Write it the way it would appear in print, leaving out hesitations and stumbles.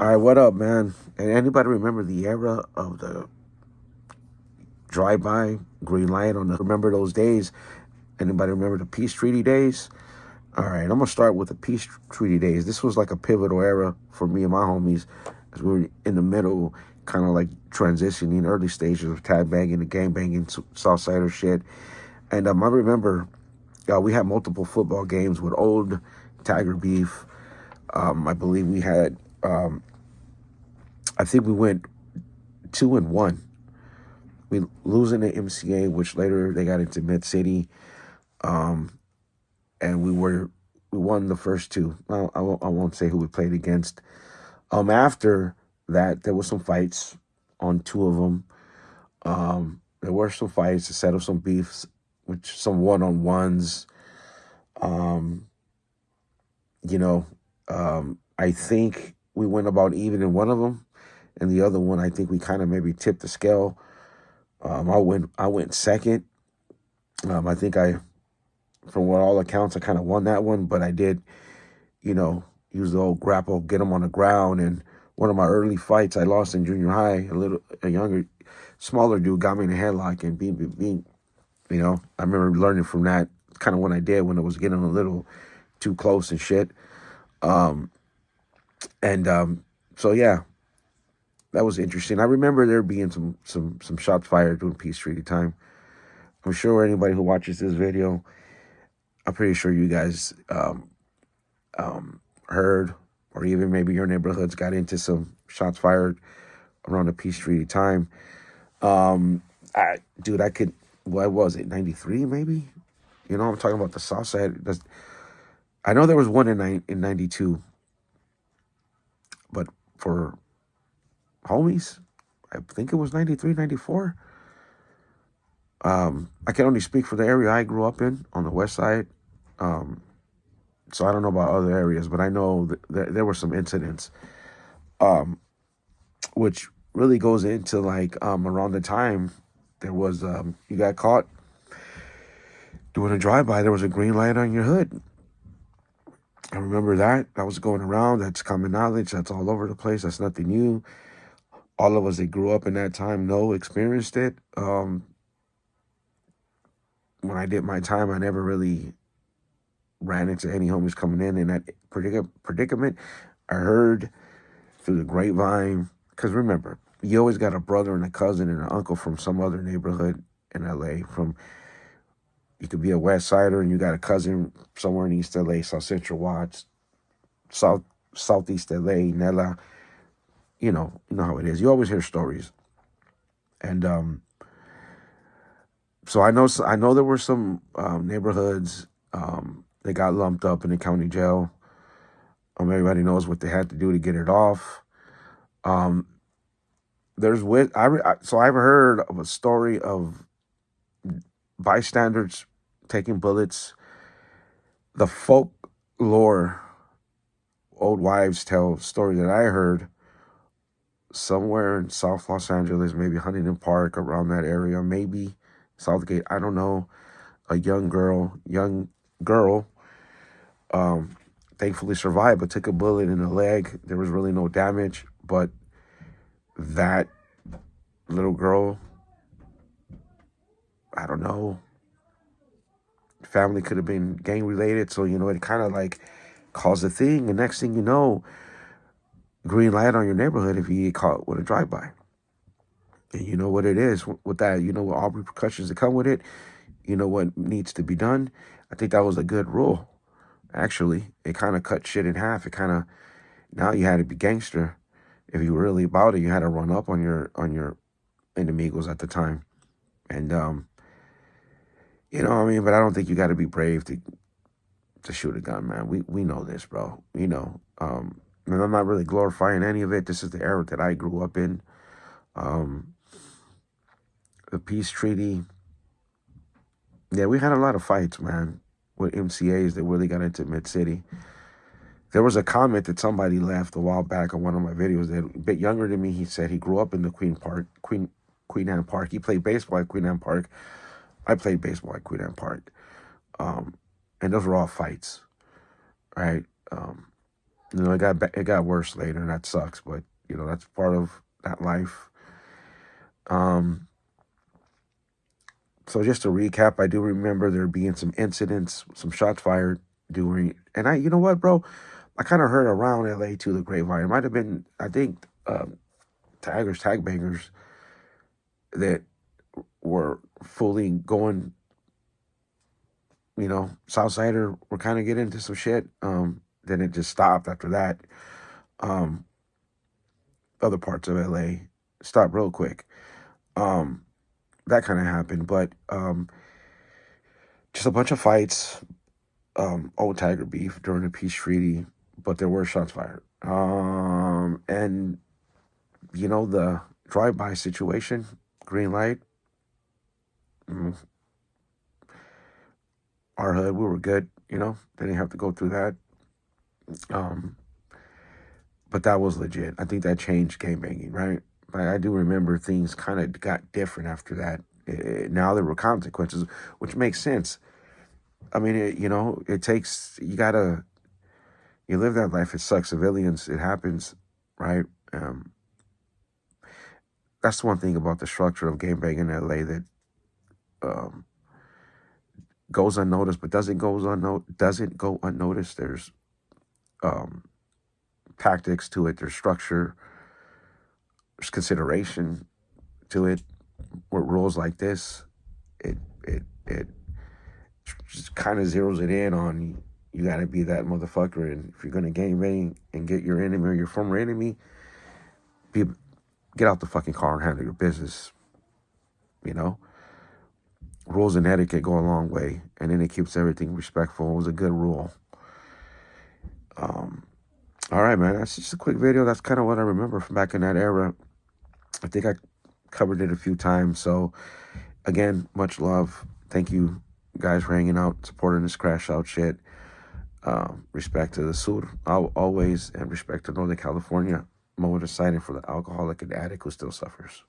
All right, what up, man? And anybody remember the era of the drive-by green light on the? Remember those days? Anybody remember the peace treaty days? All right, I'm gonna start with the peace treaty days. This was like a pivotal era for me and my homies, as we were in the middle, kind of like transitioning, early stages of tag banging, the gang banging, Southsider shit. And I remember we had multiple football games with old Tiger beef. I believe we had. I think we went 2-1. We losing the MCA, which later they got into Mid City, and we won the first two. Well, I won't say who we played against. After that, there was some fights on two of them. There were some fights to settle some beefs, which some one-on-ones. Um, you know, I think we went about even in one of them, and the other one, I think we kind of maybe tipped the scale. I went second. I think from what all accounts, I kind of won that one, but I did, use the old grapple, get him on the ground. And one of my early fights, I lost in junior high. A younger, smaller dude got me in a headlock and being, I remember learning from that. Kind of what I did when it was getting a little too close and shit. Um, and so yeah, that was interesting. I remember there being some shots fired during peace treaty time. I'm sure anybody who watches this video, I'm pretty sure you guys heard, or even maybe your neighborhoods got into some shots fired around the peace treaty time. Dude, I could. What was it? 93 maybe. I'm talking about the South Side. I know there was one in 92, but for homies, I think it was 93, 94. I can only speak for the area I grew up in on the west side. So I don't know about other areas, but I know that there were some incidents, which really goes into like around the time there was you got caught doing a drive-by. There was a green light on your hood. I remember that was going around. That's common knowledge. That's all over the place. That's nothing new. All of us that grew up in that time experienced it. When I did my time, I never really ran into any homies coming in that predicament. I heard through the grapevine, because remember, you always got a brother and a cousin and an uncle from some other neighborhood in LA. You could be a West Sider and you got a cousin somewhere in East LA, South Central Watts, Southeast LA, Nella. You know how it is. You always hear stories, and so I know there were some neighborhoods that got lumped up in the county jail. Everybody knows what they had to do to get it off. So I've heard of a story of bystanders taking bullets. The folklore, old wives tell story that I heard somewhere in South Los Angeles, maybe Huntington Park, around that area, maybe Southgate, I don't know. A young girl, thankfully survived, but took a bullet in the leg. There was really no damage, but that little girl, I don't know, family could have been gang related, so it kind of like caused a thing. The next thing you know, green light on your neighborhood if you get caught with a drive-by. And you know what it is with that. You know what all repercussions that come with it. You know what needs to be done. I think that was a good rule. Actually, it kind of cut shit in half. Now you had to be gangster. If you were really about it, you had to run up on your enemigos at the time. And but I don't think you got to be brave to shoot a gun, man. We know this, bro. And I'm not really glorifying any of it. This is the era that I grew up in. The peace treaty. Yeah, we had a lot of fights, man, with MCAs that really got into Mid City. There was a comment that somebody left a while back on one of my videos that a bit younger than me. He said he grew up in the Queen Anne Park. He played baseball at Queen Anne Park. I played baseball at Queen Anne Park. And those were all fights, right? You know, it got worse later, and that sucks. But you know, that's part of that life. Um, so just to recap, I do remember there being some incidents, some shots fired during, and you know what, bro, I kind of heard around LA too, the grapevine. It might have been, I think, tag bangers that were fully going, you know, Southsider were kind of getting into some shit. Then it just stopped after that. Um, Other parts of LA stopped real quick. Um, that kind of happened, but just a bunch of fights, old Tiger beef during the peace treaty, but there were shots fired. And you know the drive-by situation, green light. mm, Our hood, we were good. You know, they didn't have to go through that. Um, but that was legit. I think that changed game banging, right? I do remember things kind of got different after that. Now there were consequences, which makes sense. I mean, you know, it takes, you live that life. It sucks. Civilians, it happens, right? That's the one thing about the structure of game bang in LA that um, goes unnoticed, but doesn't go unnoticed. There's um, tactics to it. There's structure. There's consideration to it. With rules like this, it just kind of zeroes it in on you. Got to be that motherfucker, and if you're gonna game bang and get your enemy or your former enemy, get out the fucking car and handle your business. You know, rules and etiquette go a long way, and then it keeps everything respectful. It was a good rule. All right, man. That's just a quick video. That's kind of what I remember from back in that era. I think I covered it a few times. So, again, much love. Thank you guys for hanging out, supporting this crash out shit. Respect to the Sur always, and respect to Northern California. Moment of silence for the alcoholic and addict who still suffers.